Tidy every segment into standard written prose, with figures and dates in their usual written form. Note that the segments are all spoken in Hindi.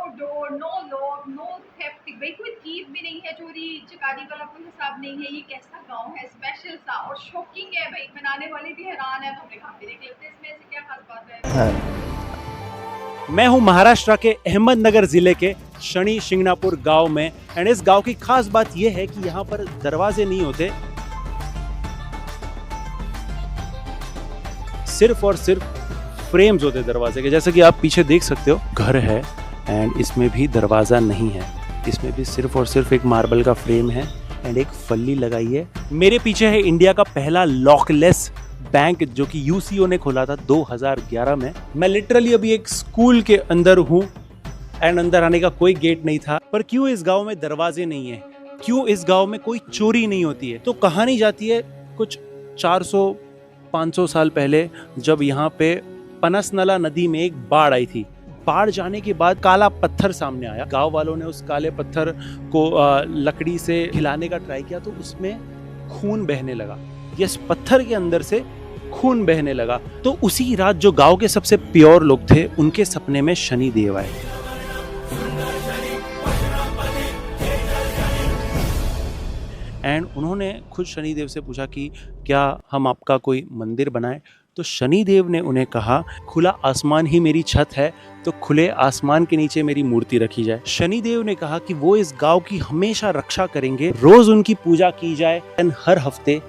Door, no lock, no theft, भाई कोई थीव भी नहीं है, चोरी चकारी वाला कोई हिसाब नहीं है। ये कैसा गांव है, स्पेशल सा और शॉकिंग है भाई, बनाने वाले भी हैरान है। तो हमने कहा भी देख लेते हैं इसमें ऐसी क्या खास बात है। मैं हूं महाराष्ट्र के अहमदनगर जिले के शनि शिंगणापुर गांव में। एंड इस गांव की खास बात यह है कि यहाँ पर दरवाजे नहीं होते, सिर्फ और सिर्फ फ्रेम्स होते दरवाजे के। जैसे कि आप पीछे देख सकते हो, घर है एंड इसमें भी दरवाजा नहीं है, इसमें भी सिर्फ और सिर्फ एक मार्बल का फ्रेम है एंड एक फल्ली लगाई है। मेरे पीछे है इंडिया का पहला लॉकलेस बैंक, जो कि यूसीओ ने खोला था 2011 में। मैं लिटरली अभी एक स्कूल के अंदर हूँ एंड अंदर आने का कोई गेट नहीं था। पर क्यों इस गांव में दरवाजे नहीं है, क्यों इस गांव में कोई चोरी नहीं होती है? तो कहानी जाती है कुछ 400-500 साल पहले, जब यहाँ पे पनसनला नदी में एक बाढ़ आई थी। बाढ़ जाने के बाद काला पत्थर सामने आया। गांव वालों ने उस काले पत्थर को लकड़ी से हिलाने का ट्राई किया तो उसमें खून बहने लगा। यस, पत्थर के अंदर से खून बहने लगा। तो उसी रात जो गांव के सबसे प्योर लोग थे, उनके सपने में शनि देव आए। एंड उन्होंने खुद शनि देव से पूछा कि क्या हम आपका कोई मंदिर बनाएं? तो शनि देव ने उन्हें कहा, खुला आसमान ही मेरी छत है, तो खुले आसमान के नीचे मेरी मूर्ति रखी जाए। शनि देव ने कहा कि वो इस गांव की हमेशा रक्षा करेंगे, रोज उनकी पूजा की जाए एंड हर हफ्ते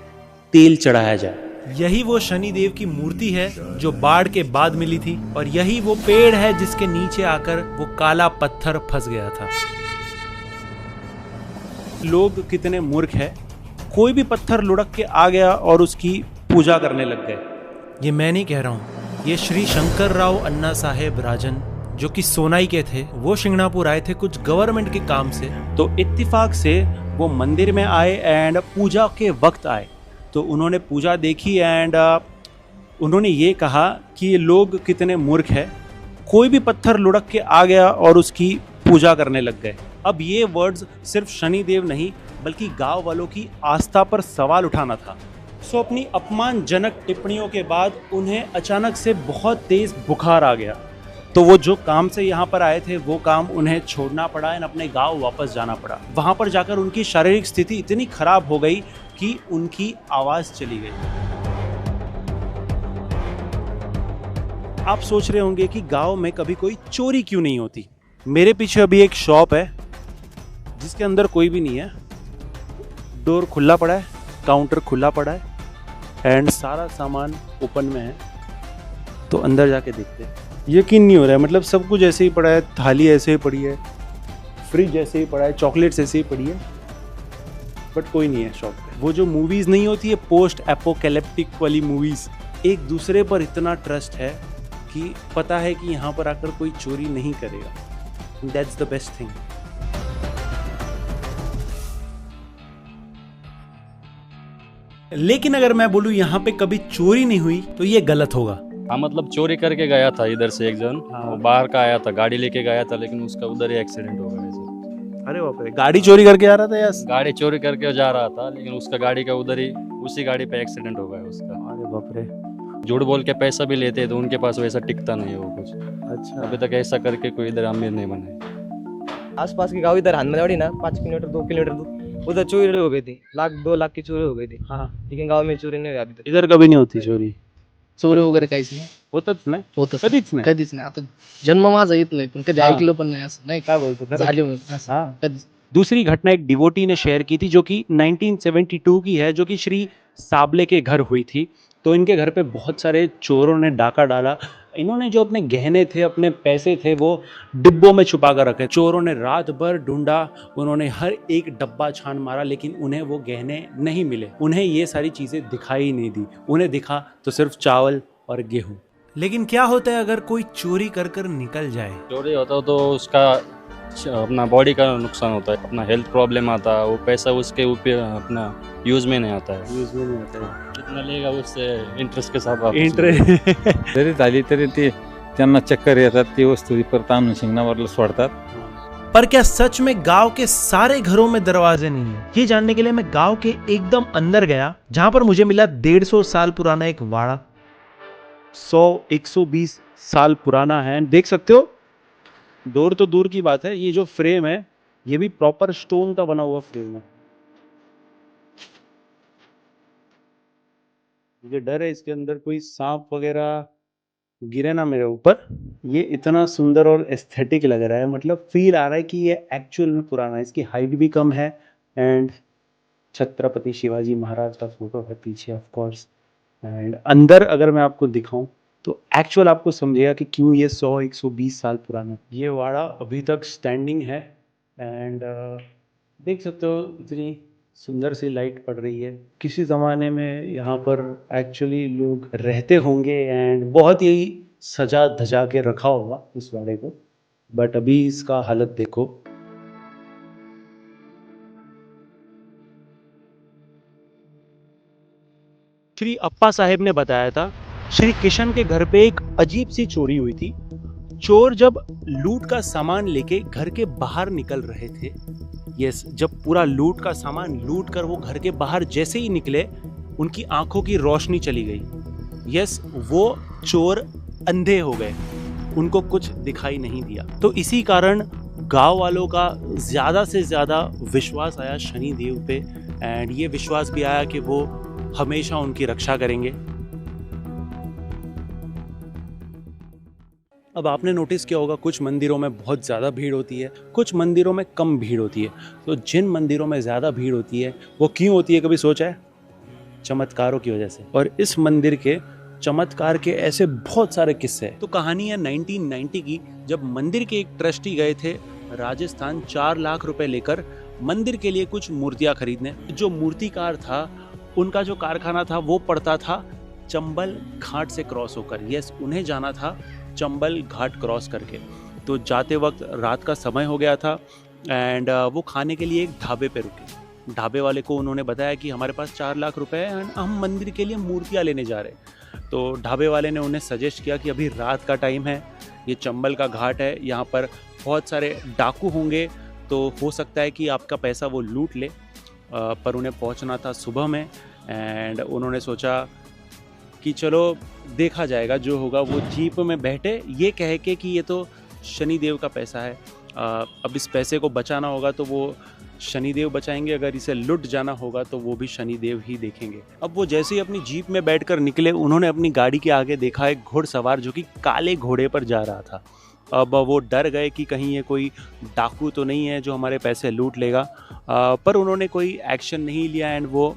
तेल चढ़ाया जाए। यही वो शनि देव की मूर्ति है जो बाढ़ के बाद मिली थी, और यही वो पेड़ है जिसके नीचे आकर वो काला पत्थर फंस गया था। लोग कितने मूर्ख हैं, कोई भी पत्थर लुढ़क के आ गया और उसकी पूजा करने लग गए। ये मैं नहीं कह रहा हूँ, ये श्री शंकर राव अन्ना साहेब राजन, जो कि सोनाई के थे, वो शिंगणापुर आए थे कुछ गवर्नमेंट के काम से। तो इत्तेफाक से वो मंदिर में आए एंड पूजा के वक्त आए। तो उन्होंने पूजा देखी एंड उन्होंने ये कहा कि ये लोग कितने मूर्ख हैं, कोई भी पत्थर लुढ़क के आ गया और उसकी पूजा करने लग गए। अब ये वर्ड्स सिर्फ शनि देव नहीं बल्कि गांव वालों की आस्था पर सवाल उठाना था। सो अपनी अपमानजनक टिप्पणियों के बाद उन्हें अचानक से बहुत तेज बुखार आ गया। तो वो जो काम से यहाँ पर आए थे वो काम उन्हें छोड़ना पड़ा एंड अपने गांव वापस जाना पड़ा। वहाँ पर जाकर उनकी शारीरिक स्थिति इतनी खराब हो गई कि उनकी आवाज़ चली गई। आप सोच रहे होंगे कि गांव में कभी कोई चोरी क्यों नहीं होती। मेरे पीछे अभी एक शॉप है जिसके अंदर कोई भी नहीं है, डोर खुला पड़ा है, काउंटर खुला पड़ा है एंड सारा सामान ओपन में है। तो अंदर जाके देखते हैं। यकीन नहीं हो रहा है, मतलब सब कुछ ऐसे ही पड़ा है, थाली ऐसे ही पड़ी है, फ्रिज ऐसे ही पड़ा है, चॉकलेट्स ऐसे ही पड़ी है, बट कोई नहीं है शॉप पे। वो जो मूवीज़ नहीं होती है पोस्ट एपोकैलिप्टिक वाली मूवीज़, एक दूसरे पर इतना ट्रस्ट है कि पता है कि यहाँ पर आकर कोई चोरी नहीं करेगा। That's the best thing. लेकिन अगर मैं बोलूँ यहाँ पे कभी चोरी नहीं हुई तो ये गलत होगा। हाँ, मतलब चोरी करके गया था इधर से एक जन। हाँ। वो बाहर का आया था, गाड़ी लेके गया था, लेकिन उसका उधर ही एक्सीडेंट हो गया ऐसे। अरे बाप रे, गाड़ी चोरी करके आ रहा था या? गाड़ी चोरी करके जा रहा था, लेकिन उसका गाड़ी का उधर ही उसी गाड़ी पे एक्सीडेंट हो गया उसका। अरे बाप रे। झूठ बोल के पैसा भी लेते तो उनके पास वैसा टिकता नहीं है वो कुछ। अच्छा, अभी तक ऐसा करके कोई इधर अमीर नहीं बने। आसपास के गांव इधर हानमनवाड़ी ना 5 किलोमीटर 2 किलोमीटर दूर, उधर चोरी हो गई थी, 1-2 लाख की चोरी हो गई थी। हाँ, लेकिन गांव में चोरी नहीं हुई अभी तक। इधर कभी नहीं होती चोरी, चोरी वगैरे काहीच नाही होतच नाही, होतच कधीच नाही। कधीच नाही. आता जन्म माझा येत नाही पण कधी हा. ऐकलं पण नाही असं नाही काय बोलतो? झाले म्हणून असं हाँ। कधी. दूसरी घटना एक डिवोटी ने शेयर की थी जो कि 1972 की है, जो कि श्री साबले के घर हुई थी। तो इनके घर पे बहुत सारे चोरों ने डाका डाला। इन्होंने जो अपने गहने थे, अपने पैसे थे, वो डिब्बों में छुपा कर रखे। चोरों ने रात भर ढूंढा, उन्होंने हर एक डब्बा छान मारा, लेकिन उन्हें वो गहने नहीं मिले। उन्हें ये सारी चीज़ें दिखाई नहीं दी, उन्हें दिखा तो सिर्फ चावल और गेहूँ। लेकिन क्या होता है अगर कोई चोरी कर कर निकल जाए? चोरी होता तो उसका अपना बॉडी का नुकसान होता है, अपना हेल्थ प्रॉब्लम आता है, वो पैसा उसके ऊपर अपना यूज में नहीं आता है। यूज में नहीं आता है। कितना लेगा उससे इंटरेस्ट के साथ वापस इंटरेस्ट जरी झाली तरी ते त्यांना चक्कर येतात, ती वस्तू परत आणून शिंगणावरला सोडतात. पर क्या सच में गांव के सारे घरों में दरवाजे नहीं है? ये जानने के लिए मैं गांव के एकदम अंदर गया, जहां पर मुझे मिला 150 साल पुराना एक वाड़ा। 100-120 साल पुराना है। देख सकते हो डोर तो दूर की बात है, ये जो फ्रेम है ये भी प्रॉपर स्टोन का बना हुआ फ्रेम है। मुझे डर है इसके अंदर कोई सांप वगैरह गिरे ना मेरे ऊपर। ये इतना सुंदर और एस्थेटिक लग रहा है, मतलब फील आ रहा है कि ये एक्चुअल में पुराना है। इसकी हाइट भी कम है एंड छत्रपति शिवाजी महाराज का फोटो है पीछे ऑफ कोर्स। एंड अंदर अगर मैं आपको दिखाऊं तो एक्चुअल आपको समझेगा कि क्यों ये 100-120 साल पुराना है। ये वाड़ा अभी तक स्टैंडिंग है एंड देख सकते हो इतनी सुंदर सी लाइट पड़ रही है। किसी ज़माने में यहाँ पर एक्चुअली लोग रहते होंगे एंड बहुत ही सजा धजा के रखा होगा इस वाड़े को, बट अभी इसका हालत देखो। श्री अप्पा साहेब ने बताया था श्री किशन के घर पे एक अजीब सी चोरी हुई थी। चोर जब लूट का सामान लेके घर के बाहर निकल रहे थे, यस, जब पूरा लूट का सामान लूट कर वो घर के बाहर जैसे ही निकले उनकी आंखों की रोशनी चली गई। यस, वो चोर अंधे हो गए, उनको कुछ दिखाई नहीं दिया। तो इसी कारण गांव वालों का ज्यादा से ज्यादा विश्वास आया शनिदेव पे एंड ये विश्वास भी आया कि वो हमेशा उनकी रक्षा करेंगे। अब आपने नोटिस किया होगा कुछ मंदिरों में बहुत ज़्यादा भीड़ होती है, कुछ मंदिरों में कम भीड़ होती है। तो जिन मंदिरों में ज़्यादा भीड़ होती है वो क्यों होती है, कभी सोचा है? चमत्कारों की वजह से। और इस मंदिर के चमत्कार के ऐसे बहुत सारे किस्से हैं। तो कहानी है 1990 की, जब मंदिर के एक ट्रस्टी गए थे राजस्थान 4 लाख रुपए लेकर मंदिर के लिए कुछ मूर्तियाँ खरीदने। जो मूर्तिकार था उनका जो कारखाना था वो पड़ता था चंबल घाट से क्रॉस होकर। यस, उन्हें जाना था चंबल घाट क्रॉस करके। तो जाते वक्त रात का समय हो गया था एंड वो खाने के लिए एक ढाबे पे रुके। ढाबे वाले को उन्होंने बताया कि हमारे पास 4 लाख रुपए है एंड हम मंदिर के लिए मूर्तियाँ लेने जा रहे हैं। तो ढाबे वाले ने उन्हें सजेस्ट किया कि अभी रात का टाइम है, ये चंबल का घाट है, यहाँ पर बहुत सारे डाकू होंगे, तो हो सकता है कि आपका पैसा वो लूट ले। पर उन्हें पहुँचना था सुबह में एंड उन्होंने सोचा कि चलो देखा जाएगा, जो होगा। वो जीप में बैठे ये कह के कि ये तो शनिदेव का पैसा है, अब इस पैसे को बचाना होगा तो वो शनिदेव बचाएंगे, अगर इसे लुट जाना होगा तो वो भी शनिदेव ही देखेंगे। अब वो जैसे ही अपनी जीप में बैठकर निकले, उन्होंने अपनी गाड़ी के आगे देखा एक घुड़सवार जो कि काले घोड़े पर जा रहा था। अब वो डर गए कि कहीं ये कोई डाकू तो नहीं है जो हमारे पैसे लूट लेगा, पर उन्होंने कोई एक्शन नहीं लिया एंड वो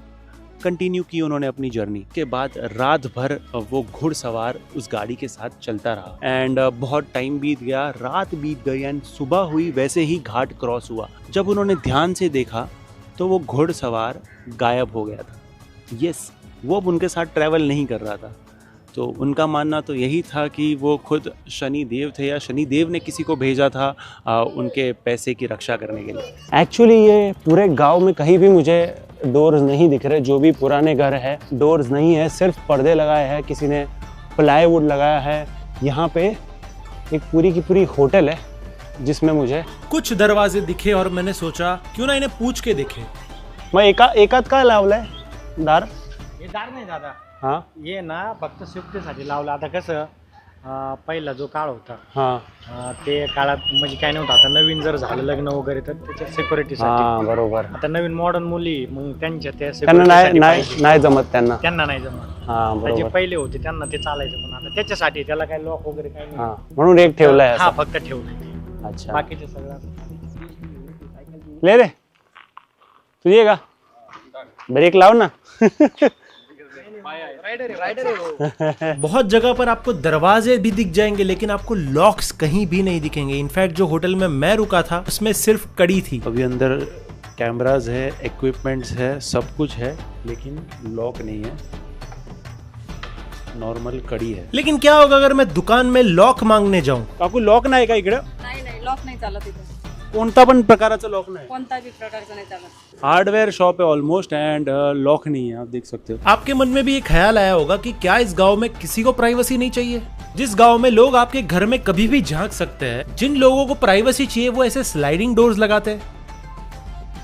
कंटिन्यू की उन्होंने अपनी जर्नी। के बाद रात भर वो घुड़सवार उस गाड़ी के साथ चलता रहा एंड बहुत टाइम बीत गया, रात बीत गई एंड सुबह हुई, वैसे ही घाट क्रॉस हुआ। जब उन्होंने ध्यान से देखा तो वो घुड़सवार गायब हो गया था। यस, वो अब उनके साथ ट्रैवल नहीं कर रहा था। तो उनका मानना तो यही था कि वो खुद शनिदेव थे या शनिदेव ने किसी को भेजा था उनके पैसे की रक्षा करने के लिए। एक्चुअली ये पूरे गांव में कहीं भी मुझे डोर्स नहीं दिख रहे। जो भी पुराने घर है डोर्स नहीं है, सिर्फ पर्दे लगाए हैं, किसी ने प्लाईवुड लगाया है। यहाँ पे एक पूरी की पूरी होटल है जिसमें मुझे कुछ दरवाजे दिखे और मैंने सोचा क्यों ना इन्हें पूछ के देखे। मैं एकात काय लावलंय दार? हे दार नाही दादा, हाँ हे ना फक्त सेफ्टीसाठी लावलं. आता कसं पहिला जो काळ होता ते काळात म्हणजे काय नव्हतं. आता नवीन जर झालं लग्न वगैरे तर त्याच्या सिक्युरिटीसाठी. हाँ बरोबर. आता नवीन मॉडर्न मुली मग त्यांच्या त्या त्यांना नाही जमत त्यांना नाही जमत. हाँ जे बरोबर. पहिले होते त्यांना ते चालायचं, पण आता त्याच्यासाठी त्याला काय लॉक वगैरे काही नाही. हाँ म्हणून एक ठेवलाय हा असं. फक्त ठेवलंय. अच्छा बाकीचे सगळं ले रे तुझे का ब्रेक लाओ ना. बहुत जगह पर आपको दरवाजे भी दिख जाएंगे लेकिन आपको लॉक्स कहीं भी नहीं दिखेंगे. इनफैक्ट जो होटल में मैं रुका था उसमें सिर्फ कड़ी थी. अभी अंदर कैमराज है, इक्विपमेंट्स है, सब कुछ है, लेकिन लॉक नहीं है, नॉर्मल कड़ी है. लेकिन क्या होगा अगर मैं दुकान में लॉक मांगने जाऊं? आपको लॉक नाही का इकडे? नाही लॉक नाही चालत इथे. कोणता पण प्रकाराचं लॉक नाही. कोणता भी प्रकारचा नाही चालत. हार्डवेयर शॉप है ऑलमोस्ट एंड लॉक नहीं है, आप देख सकते हो. आपके मन में भी एक ख्याल आया होगा कि क्या इस गांव में किसी को प्राइवेसी नहीं चाहिए? जिस गांव में लोग आपके घर में कभी भी झांक सकते हैं, जिन लोगों को प्राइवेसी चाहिए वो ऐसे स्लाइडिंग डोर्स लगाते हैं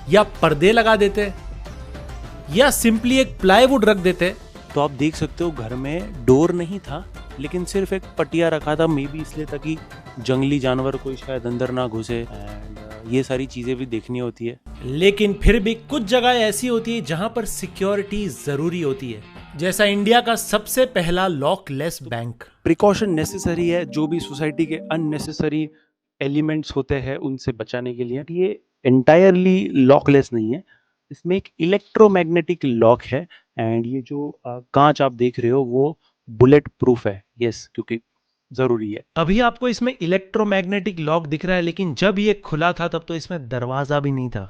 या पर्दे लगा देते हैं या सिंपली एक प्लाईवुड रख देते हैं. तो आप देख सकते हो घर में डोर नहीं था लेकिन सिर्फ एक पटिया रखा था, मे बी इसलिए ताकि जंगली जानवर कोई शायद अंदर ना घुसे, एंड ये सारी चीज़ें भी देखनी होती है। लेकिन फिर भी कुछ जगह ऐसी होती है जहाँ पर सिक्योरिटी ज़रूरी होती है, जैसा इंडिया का सबसे पहला लॉकलेस बैंक। प्रिकॉशन नेसेसरी है जो भी सोसाइटी के अननेसेसरी एलिमेंट्स होते हैं उनसे बचाने के लिए। ये एंटायरली लॉकलेस नहीं है, इसमें एक इलेक्ट्रोमैग्नेटिक लॉक है, एंड ये जो कांच आप देख रहे हो वो बुलेट प्रूफ है। यस, क्योंकि जरूरी है। अभी आपको इसमें इलेक्ट्रोमैग्नेटिक लॉक दिख रहा है, लेकिन जब ये खुला था तब तो इसमें दरवाजा भी नहीं था।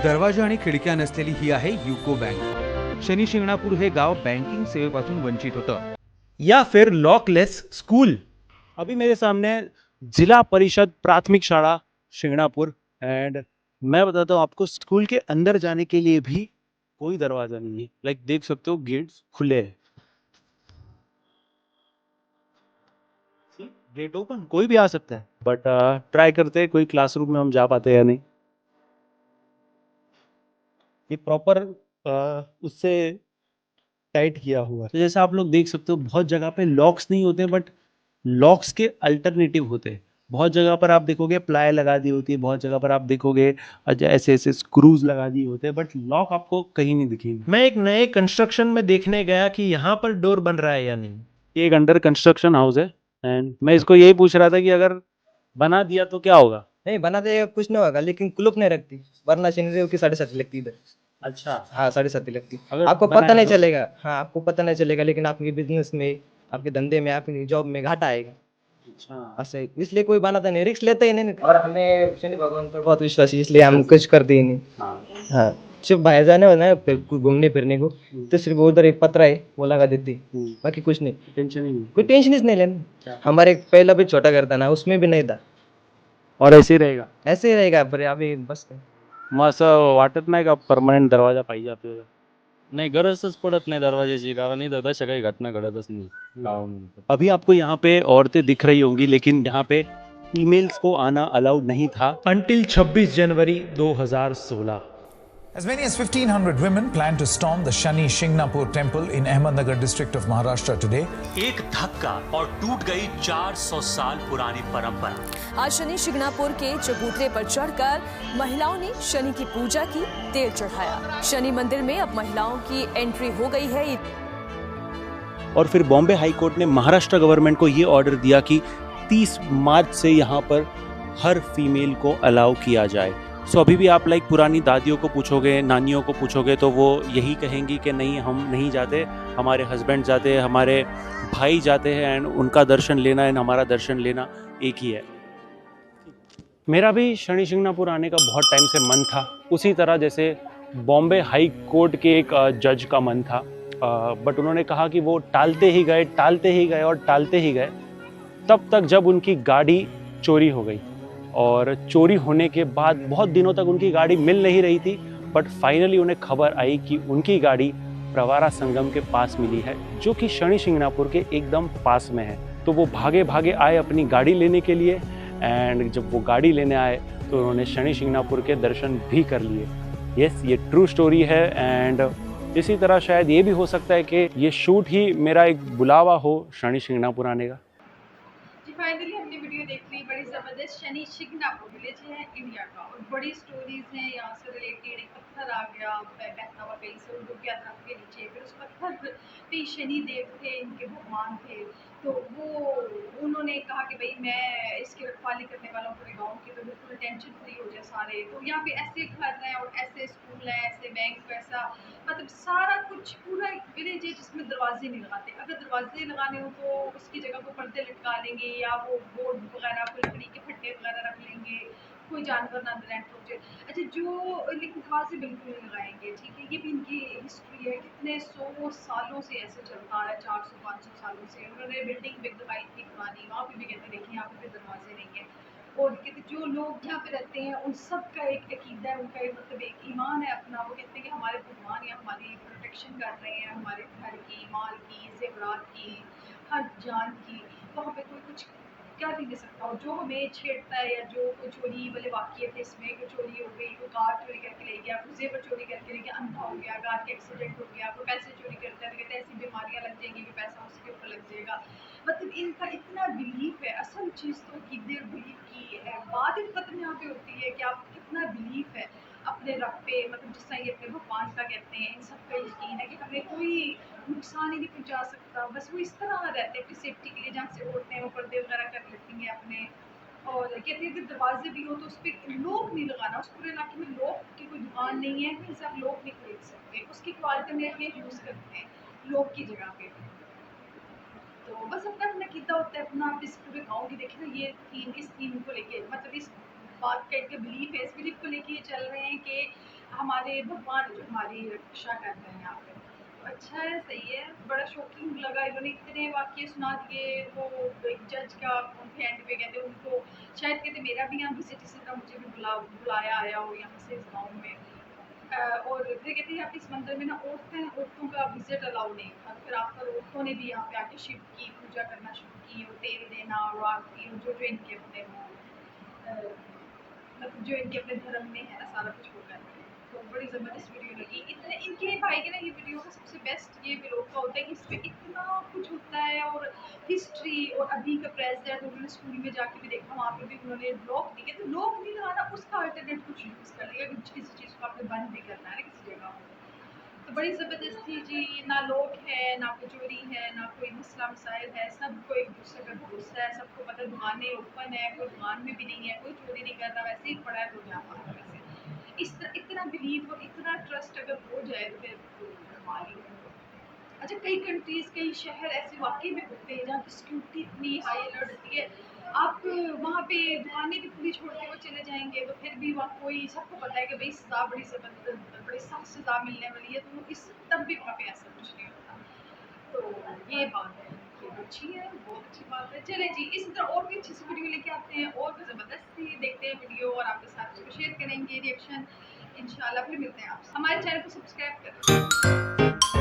दरवाजा आणि खिडक्या नसलेली ही आहे युको बँक। शनी शिंगणापूर हे गाव बँकिंग सेवेपासून वंचित होतं। या फिर लॉकलेस स्कूल। अभी मेरे सामने जिला परिषद प्राथमिक शाला शिंगणापुर, एंड मैं बताता हूँ आपको, स्कूल के अंदर जाने के लिए भी कोई दरवाजा नहीं है। लाइक देख सकते हो गेट्स खुले हैं, गेट ओपन, कोई भी आ सकता है। बट ट्राई करते हैं कोई क्लासरूम में हम जा पाते हैं या नहीं। ये प्रॉपर उससे टाइट किया हुआ है, तो जैसा आप लोग देख सकते हो बहुत जगह पे लॉक्स नहीं होते, बट लॉक्स के अल्टरनेटिव होते हैं। बहुत जगह पर आप देखोगे प्लाई लगा दी होती है, बहुत जगह पर आप देखोगे ऐसे ऐसे स्क्रूज लगा दिए होते हैं, बट लॉक आपको कहीं नहीं दिखेगी। मैं एक नए कंस्ट्रक्शन में देखने गया कि यहाँ पर डोर बन रहा है या नहीं। ये एक अंडर कंस्ट्रक्शन हाउस है, एंड मैं इसको यही पूछ रहा था कि अगर बना दिया तो क्या होगा। नहीं बनाते कुछ नहीं होगा, लेकिन कुलूप नहीं रखती, वरना शनिदेव की 7:30 लगती इधर। अच्छा, हाँ 7:30 लगती। अगर आपको बनाया पता नहीं तो- चलेगा। हाँ आपको पता नहीं चलेगा, लेकिन आपके बिजनेस में, आपके धंधे में, आपकी जॉब में घाटा आएगा। अच्छा, ऐसे इसलिए कोई बनाता नहीं, रिस्क लेते ही नहीं। और हमें शनि भगवान पर बहुत विश्वास है, इसलिए हम कुछ करते ही नहीं। हाँ, हाँ सिर्फ बाहर जाने वाला है, फिर घूमने फिरने को, तो सिर्फ उधर एक पत्रा है वो लगा देती, बाकी कुछ नहीं। टेंशन ही नहीं। कोई टेंशन ही नहीं लेना। हमारे एक पहला भी छोटा घर था ना, उसमें भी नहीं था। और ऐसे ही रहेगा। ऐसे ही रहेगा, पर अभी बस मग असं वाटत नाही का परमनंट दरवाजा पाहिजे आपल्याला? नाही, गरजच पडत नाही दरवाजाची, कारण इथं तशा काही घटना घडतच नाही गावामध्ये. अभी आपको यहाँ पे औरतें दिख रही होंगी, लेकिन यहाँ पे फीमेल्स को आना अलाउड नहीं था until 26 January 2016। As many as 1,500 women plan to storm the Shani Shingnapur temple in Ahmednagar district of Maharashtra today. एक धक्का और टूट गई 400 साल पुरानी परंपरा। आज शनि शिंगणापुर के चबूतरे पर चढ़कर महिलाओं ने शनि की पूजा की, तेल चढ़ाया। शनि मंदिर में अब महिलाओं की एंट्री हो गई है। और फिर बॉम्बे हाई कोर्ट ने महाराष्ट्र गवर्नमेंट को ये ऑर्डर दिया कि 30 मार्च से यहाँ पर हर फीमेल को अलाउ किया जाए। सो अभी भी आप लाइक पुरानी दादियों को पूछोगे, नानियों को पूछोगे, तो वो यही कहेंगी कि नहीं, हम नहीं जाते, हमारे हस्बैंड जाते हैं, हमारे भाई जाते हैं, एंड उनका दर्शन लेना एंड हमारा दर्शन लेना एक ही है। मेरा भी शनि शिंगणापुर आने का बहुत टाइम से मन था, उसी तरह जैसे बॉम्बे हाई कोर्ट के एक जज का मन था, बट उन्होंने कहा कि वो टालते ही गए, टालते ही गए और टालते ही गए, तब तक जब उनकी गाड़ी चोरी हो गई। और चोरी होने के बाद बहुत दिनों तक उनकी गाड़ी मिल नहीं रही थी, बट फाइनली उन्हें खबर आई कि उनकी गाड़ी प्रवारा संगम के पास मिली है, जो कि शनि शिंगणापुर के एकदम पास में है। तो वो भागे भागे आए अपनी गाड़ी लेने के लिए, एंड जब वो गाड़ी लेने आए तो उन्होंने शनि शिंगणापुर के दर्शन भी कर लिए। यस, ये ट्रू स्टोरी है, एंड इसी तरह शायद ये भी हो सकता है कि ये शूट ही मेरा एक बुलावा हो शनि शिंगणापुर आने का। फाइनली हमने वीडियो देख ली, बड़ी ज़बरदस्त शनि शिंगणापुर विलेज है इंडिया का, और बड़ी स्टोरीज हैं यहाँ से रिलेटेड। एक पत्थर आ गया बहता हुआ कहीं से, रुक गया ट्रक के नीचे, फिर उस पत्थर पे शनि देव थे, इनके भगवान थे, तो वो उन्होंने कहा कि भाई मैं इसकी रखवाली करने वाला हूँ पूरे गाँव की, तो बिल्कुल टेंशन फ्री हो जाए सारे। तो यहाँ पे ऐसे घर हैं और ऐसे स्कूल हैं, ऐसे बैंक, ऐसा मतलब सारा कुछ पूरा एक विलेज है जिसमें दरवाजे नहीं लगाते। अगर दरवाजे लगाने हो तो उसकी जगह को पर्दे लटका लेंगे, या वो बोर्ड वगैरह को लकड़ी के फट्टे वगैरह रख लेंगे, कोई जानवर ना अंदर एंटर हो जाए। अच्छा, जो लेकिन दरवाजे बिल्कुल नहीं लगाएंगे, ठीक है, ये भी इनकी हिस्ट्री है, कितने 100 सालों से ऐसे चलता आ रहा है, 400-500 सालों से। उन्होंने बिल्डिंग भी दिखाई थी पुरानी, वहाँ पे भी कहते देखिए यहाँ पे भी दरवाजे नहीं है। और कहते जो लोग यहाँ पे रहते हैं उन सब का एक अकीदा है, उनका एक मतलब एक ईमान है अपना। वो कहते हैं कि हमारे भगवान या हमारी प्रोटेक्शन कर रहे हैं, हमारे घर की, माल की, जेवरात की, हर जान की। वहाँ पे कोई कुछ कर ही नहीं सकता। और जो हमें छेड़ता है या जो कोई चोरी वाले वाक़ये थे इसमें, कोई चोरी हो गई, कोई कार चोरी करके ले गया, कोई ज़ेवर चोरी करके ले गया, अंधा हो गया, कार का एक्सीडेंट हो गया, कोई पैसे चोरी करता है तो कहते हैं ऐसी बीमारियाँ लग जाएंगी कि पैसा उसके ऊपर लग जाएगा। मतलब इनका इतना बिलीफ है। असल चीज़ तो कि देर बिलीव की है, बात ही ख़त्म यहाँ पे होती है कि आप कितना बिलीव है अपने रब पे, मतलब जिस तरह ये अपने भगवान का कहते हैं, इन सब का यकीन है कि हमें कोई नुकसान ही नहीं पहुंचा सकता। बस वो इस तरह रहते हैं अपनी सेफ्टी के लिए, जहाँ से औरतें वो पर्दे वगैरह कर लेती हैं अपने, और कहते हैं कि दरवाजे भी हो तो उस पर लॉक नहीं लगाना। उस पूरे इलाके में लॉक की कोई दुकान नहीं है, कहीं से आप लॉक नहीं खरीद सकते, उसकी कोई अल्टरनेटिव यूज़ करते हैं लॉक की जगह पे। तो बस अपना अपना कीता होता है अपना। आप इस पूरे गाँव की देखें ना, ये थीम, इस थीम को लेके, मतलब इस बात का इनका बिलीफ है, इस बिलीफ को लेके ये चल रहे हैं कि हमारे भगवान जो हमारी रक्षा कर रहे हैं यहाँ पे। तो अच्छा है, सही है। बड़ा शॉकिंग लगा, इन्होंने इतने वाक़ये सुना दिए। वो एक जज का उनके एंड पे कहते उनको शायद कहते मेरा भी यहाँ विजिट इसी तरह मुझे भी बुलाया आया हो यहाँ से इस गाँव में। और फिर कहते हैं यहाँ पे इस मंदिर में ना औरतों का विजिट अलाउ नहीं था। फिर आकर औरतों ने भी यहाँ पे आके शिव की पूजा करना शुरू की, और तेल देना और आरती, और जो इनके अपने मतलब जो इनके अपने धर्म में है ना सारा कुछ वो कर रहे हैं। तो बड़ी ज़बरदस्त वीडियो लगी। इतने इनके भाई के ना ये वीडियो का सबसे बेस्ट ये व्लॉग का होता है कि इसमें इतना कुछ होता है, और हिस्ट्री, और अभी का प्रेजेंट। उन्होंने स्कूल में जाके भी देखा, वहाँ पे भी उन्होंने ब्लॉग दिए। तो ब्लॉग नहीं लगाना, उसका अल्टरनेट कुछ यूज़ कर लिया, किसी चीज़ को आपने बंद भी करना है ना किसी जगह पर। तो बड़ी ज़बरदस्त थी जी। ना लोग है, ना कोई चोरी है, ना कोई मसला मसाइल है, सबको एक दूसरे पर भरोसा है, सबको पता दुकानें ओपन है, कोई दुकान में भी नहीं है, कोई चोरी नहीं कर रहा, वैसे ही पड़ा है तो यहाँ पर वैसे। इस तरह इतना बिलीव और इतना ट्रस्ट अगर हो जाए तो फिर हमारी। अच्छा, कई कंट्रीज़, कई शहर ऐसे वाकई में होते हैं जहाँ की सिक्योरिटी इतनी हाई अलर्ट होती है, आप वहाँ पे दुकानें भी खुली छोड़ के वो चले जाएंगे, तो फिर भी वहाँ कोई, सबको पता है कि भाई सज़ा बड़ी ज़बरदस्त, बड़ी सख्त सज़ा मिलने वाली है, तो इस तब भी वहाँ पे ऐसा कुछ नहीं होता। तो ये बात है कि अच्छी है, बहुत अच्छी बात है। चले जी, इसी तरह और भी अच्छी सी वीडियो लेके आते हैं, और भी ज़बरदस्त थी, देखते हैं वीडियो और आपके साथ उसको शेयर करेंगे रिएक्शन। इंशाल्लाह फिर मिलते हैं आपसे। हमारे चैनल को सब्सक्राइब करें।